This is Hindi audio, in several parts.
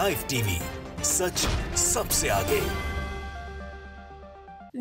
लाइव टीवी, सच सबसे आगे।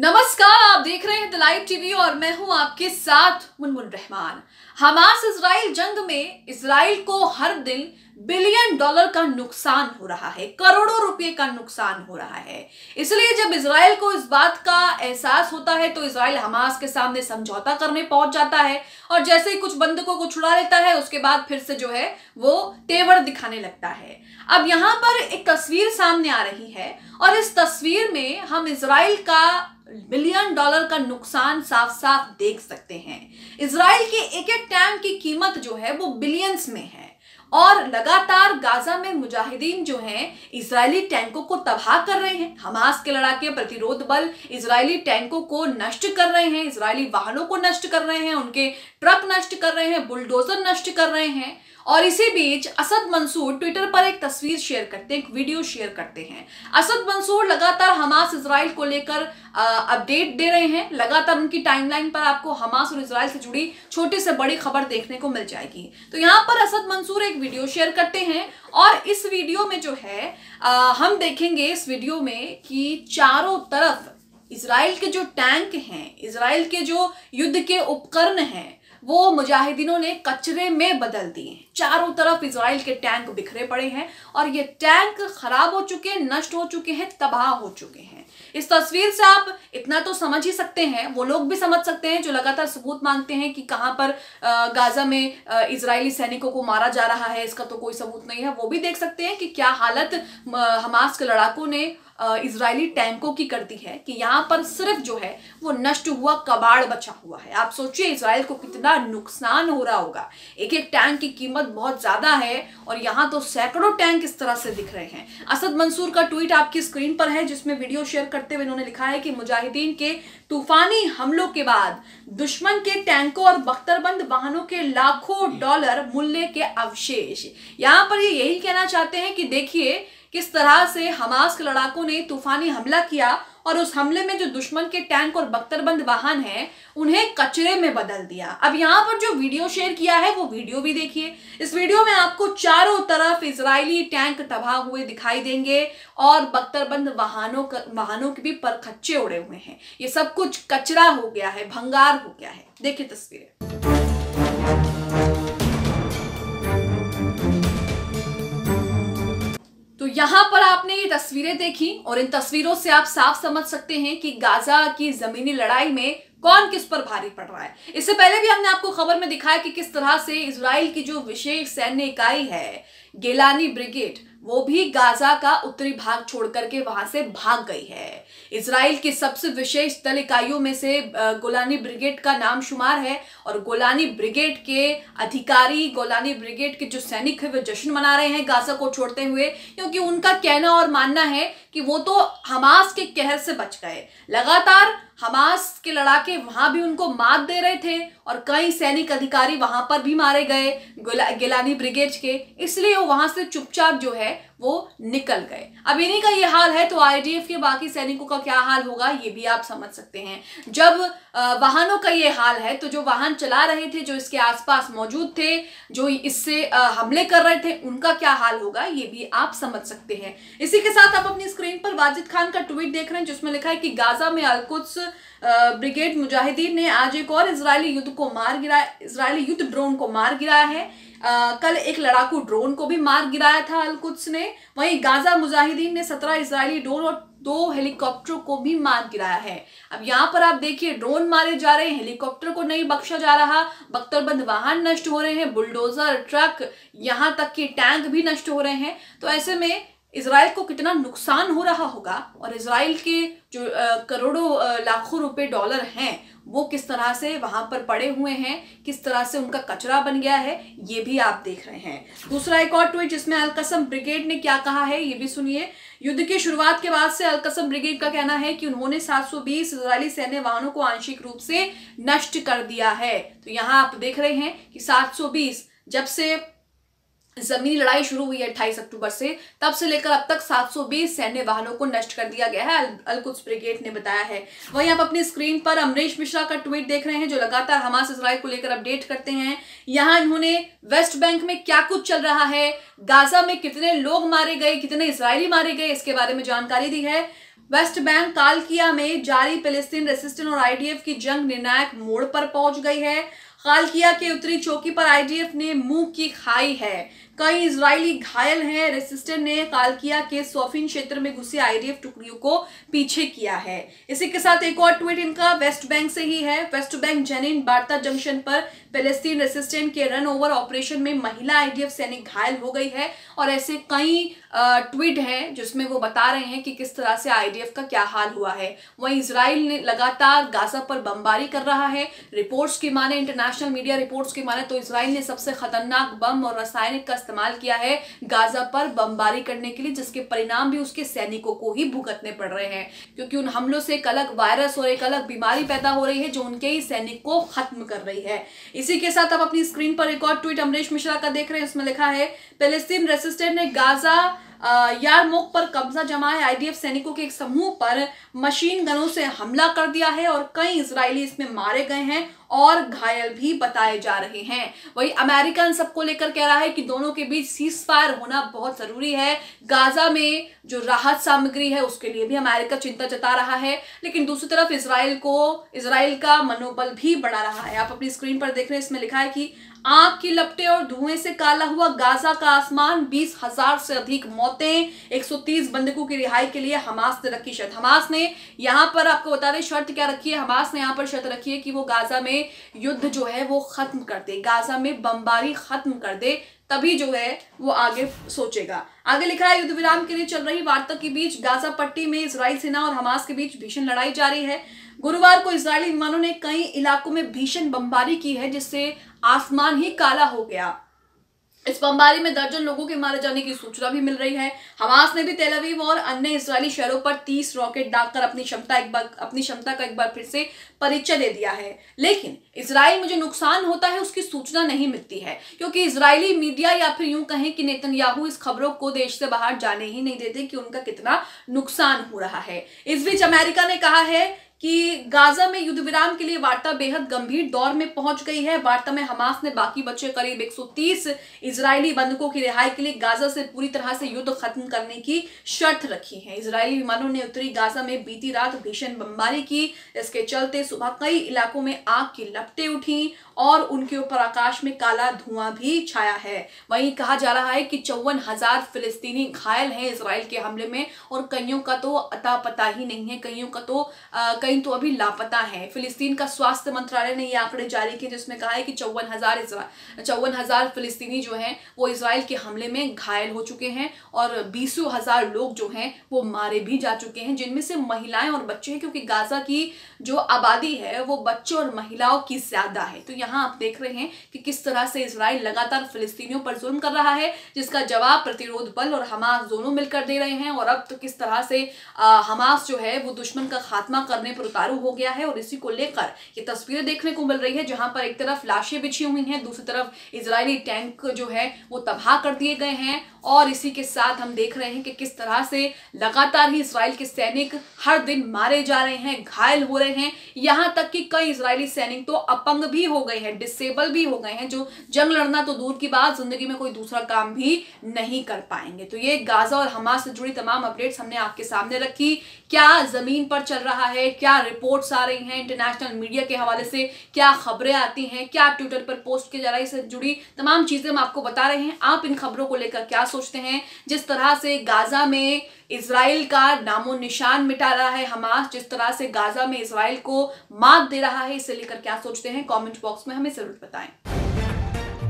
नमस्कार, आप देख रहे हैं द लाइव टीवी और मैं हूं आपके साथ मुनमुन रहमान। हमास इजराइल जंग में इजराइल को हर दिन बिलियन डॉलर का नुकसान हो रहा है, करोड़ों रुपए का नुकसान हो रहा है। इसलिए जब इजराइल को इस बात का एहसास होता है तो इजराइल हमास के सामने समझौता करने पहुंच जाता है और जैसे ही कुछ बंधकों को छुड़ा लेता है उसके बाद फिर से जो है वो तेवर दिखाने लगता है। अब यहाँ पर एक तस्वीर सामने आ रही है और इस तस्वीर में हम इजराइल का बिलियन डॉलर का नुकसान साफ साफ देख सकते हैं। इजराइल के एक एक टैंक की कीमत जो है वो बिलियंस में है और लगातार गाजा में मुजाहिदीन जो हैं इजरायली टैंकों को तबाह कर रहे हैं। हमास के लड़ाके प्रतिरोध बल इजरायली टैंकों को नष्ट कर रहे हैं, इजरायली वाहनों को नष्ट कर रहे हैं, उनके ट्रक नष्ट कर रहे हैं, बुलडोजर नष्ट कर रहे हैं। और इसी बीच असद मंसूर ट्विटर पर एक तस्वीर शेयर करते हैं, एक वीडियो शेयर करते हैं। असद मंसूर लगातार हमास इजराइल को लेकर अपडेट दे रहे हैं। लगातार उनकी टाइमलाइन पर आपको हमास और इजराइल से जुड़ी छोटी से बड़ी खबर देखने को मिल जाएगी। तो यहाँ पर असद मंसूर एक वीडियो शेयर करते हैं और इस वीडियो में जो है हम देखेंगे इस वीडियो में कि चारों तरफ इजराइल के जो टैंक हैं, इजराइल के जो युद्ध के उपकरण हैं, वो मुजाहिदीनों ने कचरे में बदल दिए। चारों तरफ इजराइल के टैंक बिखरे पड़े हैं और ये टैंक खराब हो चुके हैं, नष्ट हो चुके हैं, तबाह हो चुके हैं। इस तस्वीर से आप इतना तो समझ ही सकते हैं, वो लोग भी समझ सकते हैं जो लगातार सबूत मांगते हैं कि कहां पर गाजा में इजरायली सैनिकों को मारा जा रहा है, इसका तो कोई सबूत नहीं है। वो भी देख सकते हैं कि क्या हालत हमास के लड़ाकों ने इजरायली टैंकों की कर दी है कि यहाँ पर सिर्फ जो है वो नष्ट हुआ कबाड़ बचा हुआ है। आप सोचिए इजराइल को कितना नुकसान हो रहा होगा। एक एक टैंक की कीमत बहुत ज्यादा है और यहाँ तो सैकड़ों टैंक इस तरह से दिख रहे हैं। असद मंसूर का ट्वीट आपकी स्क्रीन पर है जिसमें वीडियो शेयर करते हुए इन्होंने लिखा है कि मुजाहिदीन के तूफानी हमलों के बाद दुश्मन के टैंकों और बख्तरबंद वाहनों के लाखों डॉलर मूल्य के अवशेष। यहाँ पर ये यही कहना चाहते हैं कि देखिए किस तरह से हमास के लड़ाकों ने तूफानी हमला किया और उस हमले में जो दुश्मन के टैंक और बख्तरबंद वाहन हैं उन्हें कचरे में बदल दिया। अब यहाँ पर जो वीडियो शेयर किया है वो वीडियो भी देखिए। इस वीडियो में आपको चारों तरफ इजरायली टैंक तबाह हुए दिखाई देंगे और बख्तरबंद वाहनों के भी परखच्चे उड़े हुए हैं। ये सब कुछ कचरा हो गया है, भंगार हो गया है। देखिए तस्वीरें। तो यहाँ पर आपने ये तस्वीरें देखी और इन तस्वीरों से आप साफ समझ सकते हैं कि गाजा की जमीनी लड़ाई में कौन किस पर भारी पड़ रहा है। इससे पहले भी हमने आपको खबर में दिखाया कि किस तरह से इजराइल की जो विशेष सैन्य इकाई है गेलानी ब्रिगेड, वो भी गाजा का उत्तरी भाग छोड़ करके वहां से भाग गई है। इजराइल की सबसे विशेष दल इकाइयों में से गोलानी ब्रिगेड का नाम शुमार है और गोलानी ब्रिगेड के अधिकारी, गोलानी ब्रिगेड के जो सैनिक है वे जश्न मना रहे हैं गाजा को छोड़ते हुए, क्योंकि उनका कहना और मानना है कि वो तो हमास के कहर से बच गए। लगातार हमास के लड़ाके वहां भी उनको मात दे रहे थे और कई सैनिक अधिकारी वहां पर भी मारे गए गिलानी ब्रिगेड के, इसलिए वो वहां से चुपचाप जो है वो निकल गए। अब इन्हीं का ये हाल है तो आईडीएफ के बाकी सैनिकों का क्या हाल होगा ये भी आप समझ सकते हैं। जब वाहनों का ये हाल है तो जो वाहन चला रहे थे, जो इसके आसपास मौजूद थे, जो इससे हमले कर रहे थे, उनका क्या हाल होगा ये भी आप समझ सकते हैं। इसी के साथ आप अपनी स्क्रीन पर वाजिद खान का ट्वीट देख रहे हैं जिसमें लिखा है कि गाजा में अल-कुद्स ब्रिगेड मुजाहिदीन ने आज एक और इजरायली युद्ध ड्रोन को मार गिराया है। कल एक लड़ाकू ड्रोन को भी मार गिराया था अल-कुद्स ने। वहीं गाजा मुजाहिदीन ने 17 इजरायली ड्रोन और 2 हेलीकॉप्टरों को भी मार गिराया है। अब यहाँ पर आप देखिए ड्रोन मारे जा रहे हैं, हेलीकॉप्टर को नहीं बख्शा जा रहा, बख्तरबंद वाहन नष्ट हो रहे हैं, बुलडोजर, ट्रक, यहाँ तक कि टैंक भी नष्ट हो रहे हैं। तो ऐसे में इजराइल को कितना नुकसान हो रहा होगा और इजराइल के जो करोड़ों लाखों रुपए डॉलर हैं वो किस तरह से वहां पर पड़े हुए हैं, किस तरह से उनका कचरा बन गया है, ये भी आप देख रहे हैं। दूसरा एक और ट्वीट जिसमें अल-कसम ब्रिगेड ने क्या कहा है ये भी सुनिए। युद्ध की शुरुआत के बाद से अल-कसम ब्रिगेड का कहना है कि उन्होंने 720 इजरायली सैन्य वाहनों को आंशिक रूप से नष्ट कर दिया है। तो यहाँ आप देख रहे हैं कि 720 जब से जमीनी लड़ाई शुरू हुई है 28 अक्टूबर से, तब से लेकर अब तक 720 सैन्य वाहनों को नष्ट कर दिया गया है, अल-कुद्स ब्रिगेड ने बताया है। वहीं आप अपनी स्क्रीन पर अमरीश मिश्रा का ट्वीट देख रहे हैं, जो लगातार हमास इजराइल को लेकर अपडेट करते हैं। यहां इन्होंने वेस्ट बैंक में क्या कुछ चल रहा है, गाजा में कितने लोग मारे गए, कितने इजरायली मारे गए, इसके बारे में जानकारी दी है। वेस्ट बैंक कालकिया में जारी फिलिस्तीन रेसिस्टेंस और आईडीएफ की जंग निर्णायक मोड़ पर पहुंच गई है। कालकिया के उत्तरी चौकी पर आईडीएफ ने मुंह की खाई है, कई इजरायली घायल हैं। रेसिस्टेंस ने कालकिया के सोफिन क्षेत्र में घुसी आईडीएफ टुकड़ियों को पीछे किया है। इसी के साथ एक और ट्वीट इनका वेस्ट बैंक से ही है। वेस्ट बैंक जेनिन बार्ता जंक्शन पर फिलिस्तीन रेसिस्टेंस के रन ओवर ऑपरेशन में महिला आईडीएफ सैनिक घायल हो गई है, और ऐसे कई ट्वीट हैं जिसमें वो बता रहे हैं कि किस तरह से आईडीएफ का क्या हाल हुआ है। वहीं इजराइल ने लगातार गाजा पर बमबारी कर रहा है। रिपोर्ट्स की माने, इंटरनेशनल मीडिया रिपोर्ट्स की माने तो इजराइल ने सबसे खतरनाक बम और रासायनिक का इस्तेमाल किया है गाजा पर बमबारी करने के लिए, जिसके परिणाम भी उसके सैनिकों को ही भुगतने पड़ रहे हैं, क्योंकि उन हमलों से एक अलग वायरस और एक अलग बीमारी पैदा हो रही है जो उनके ही सैनिक को खत्म कर रही है। इसी के साथ आप अपनी स्क्रीन पर एक और ट्वीट अमरीश मिश्रा का देख रहे हैं, इसमें लिखा है फिलिस्तीन रेसिस्टेंस ने गाजा यारमुक पर कब्जा जमाए आईडीएफ सैनिकों के एक समूह पर मशीन गनों से हमला कर दिया है, और कई इजरायली इसमें मारे गए हैं और घायल भी बताए जा रहे हैं। वही अमेरिका इन सबको लेकर कह रहा है कि दोनों के बीच सीज फायर होना बहुत जरूरी है। गाजा में जो राहत सामग्री है उसके लिए भी अमेरिका चिंता जता रहा है, लेकिन दूसरी तरफ इजराइल का मनोबल भी बढ़ा रहा है। आप अपनी स्क्रीन पर देख रहे हैं, इसमें लिखा है कि आग की लपटें और धुएं से काला हुआ गाजा का आसमान, 20,000 से अधिक मौतें, 130 बंधकों की रिहाई के लिए हमास ने रखी शर्त। हमास ने यहां पर, आपको बता दें शर्त क्या रखी है, हमास ने यहां पर शर्त रखी है कि वो गाजा में युद्ध जो है वो खत्म कर दे, गाजा में बमबारी खत्म कर दे, तभी जो है वो आगे सोचेगा। आगे लिखा है युद्ध विराम के लिए चल रही वार्ता के बीच गाजा पट्टी में इजराइल सेना और हमास के बीच भीषण लड़ाई जारी है। गुरुवार को इजरायली विमानों ने कई इलाकों में भीषण बमबारी की है, जिससे आसमान ही काला हो गया। इस बमबारी में दर्जन लोगों के मारे जाने की सूचना भी मिल रही है। हमास ने भी तेल अवीव और अन्य इजरायली शहरों पर 30 रॉकेट दागकर अपनी क्षमता का एक बार फिर से परिचय दे दिया है। लेकिन इजराइल में जो नुकसान होता है उसकी सूचना नहीं मिलती है, क्योंकि इजरायली मीडिया, या फिर यूं कहें कि नेतन्याहू, इस खबरों को देश से बाहर जाने ही नहीं देते कि उनका कितना नुकसान हो रहा है। इस बीच अमेरिका ने कहा है कि गाजा में युद्ध विराम के लिए वार्ता बेहद गंभीर दौर में पहुंच गई है। वार्ता में हमास ने बाकी बचे करीब 130 इजरायली बंधकों की रिहाई के लिए गाजा से पूरी तरह से युद्ध खत्म करने की शर्त रखी है। इजरायली विमानों ने उत्तरी गाजा में बीती रात भीषण बमबारी की। इसके चलते सुबह कई इलाकों में आग की लपटें उठी और उनके ऊपर आकाश में काला धुआं भी छाया है। वहीं कहा जा रहा है कि 54,000 फिलिस्तीनी घायल हैं इजराइल के हमले में, और कईयों का तो अता पता ही नहीं है, कई तो अभी लापता है। फिलिस्तीन का स्वास्थ्य मंत्रालय ने ये आंकड़े जारी किए, जिसमें कहा है कि 54,000 फिलिस्तीनी जो हैं वो इजराइल के हमले में घायल हो चुके हैं, और 20,000 लोग जो हैं वो मारे भी जा चुके हैं, जिनमें से महिलाएं और बच्चे हैं, क्योंकि गाजा की जो आबादी है वो बच्चों और महिलाओं की ज्यादा है। तो यहाँ आप देख रहे हैं कि किस तरह से इजराइल लगातार फिलिस्तीनियों पर जुल्म कर रहा है, जिसका जवाब प्रतिरोध बल और हमास दोनों मिलकर दे रहे हैं। और अब तो किस तरह से हमास जो है वो दुश्मन का खात्मा करने पर उतारू हो गया है, और इसी को लेकर ये तस्वीरें देखने को मिल रही है, जहां पर एक तरफ लाशें बिछी हुई हैं, दूसरी तरफ इजरायली टैंक जो है वो तबाह कर दिए गए हैं। और इसी के साथ हम देख रहे हैं कि किस तरह से लगातार ही इजराइल के सैनिक हर दिन मारे जा रहे हैं, घायल हो रहे हैं, यहां तक कि कई इजरायली सैनिक तो अपंग भी हो गए हैं, डिसेबल भी हो गए हैं, जो जंग लड़ना तो दूर की बात, जिंदगी में कोई दूसरा काम भी नहीं कर पाएंगे। तो ये गाजा और हमास से जुड़ी तमाम अपडेट्स हमने आपके सामने रखी। क्या जमीन पर चल रहा है, क्या रिपोर्ट्स आ रही हैं इंटरनेशनल मीडिया के हवाले से, क्या खबरें आती हैं, क्या ट्विटर पर पोस्ट किया जा रहा है, इससे जुड़ी तमाम चीजें हम आपको बता रहे हैं। आप इन खबरों को लेकर क्या सोचते हैं? जिस तरह से गाजा में इजराइल का नामो निशान मिटा रहा है हमास, जिस तरह से गाजा में इजराइल को मात दे रहा है, इसे लेकर क्या सोचते हैं? कमेंट बॉक्स में हमें जरूर बताएं।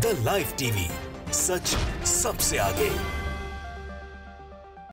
द लाइव टीवी, सच सबसे आगे।